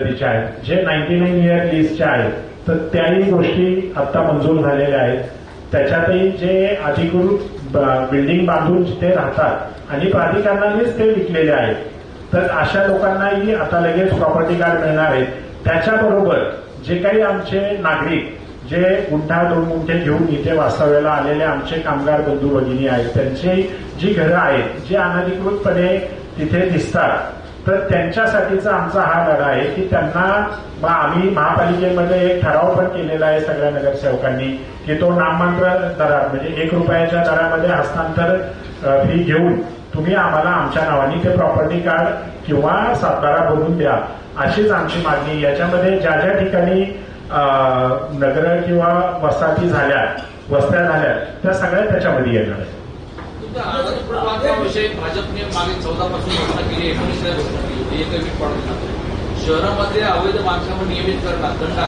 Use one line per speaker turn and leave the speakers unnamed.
आहेत जे 99 इयर लिस्टच्या आहेत, तर त्याही गोष्टी आता मंजूर झालेल्या आहेत. त्याच्यातही जे अधिकृत बिल्डिंग बांधून जिथे राहतात आणि प्राधिकरणानेच ते विकलेले आहेत, तर अशा लोकांनाही आता लगेच प्रॉपर्टी कार्ड मिळणार आहे. त्याच्याबरोबर जे काही आमचे नागरिक जे गुंठा 2 गुंठे घेऊन इथे वास्तव्याला आलेले आमचे कामगार बंधू भगिनी आहेत, त्यांची जी घरं आहेत जी अनधिकृतपणे तिथे दिसतात, तर त्यांच्यासाठीचा आमचा हा लढा आहे की त्यांना आम्ही महापालिकेमध्ये एक ठराव पण केलेला आहे सगळ्या नगरसेवकांनी की तो नाममात्र दरात म्हणजे 1 रुपयाच्या दरामध्ये हस्तांतर फी घेऊन तुम्ही आम्हाला आमच्या नावाने ते प्रॉपर्टी कार्ड किंवा सातबारा बनवून द्या, अशीच आमची मागणी. याच्यामध्ये ज्या ज्या ठिकाणी नगर किंवा वस्त्या झाल्या त्या सगळ्या त्याच्यामध्ये येणार आहेत.
विषय भाजपने मागे 14 पासून घोषणा केली, 19 घोषणा केली होती. शहरामध्ये अवैध बांधकाम नियमित करणार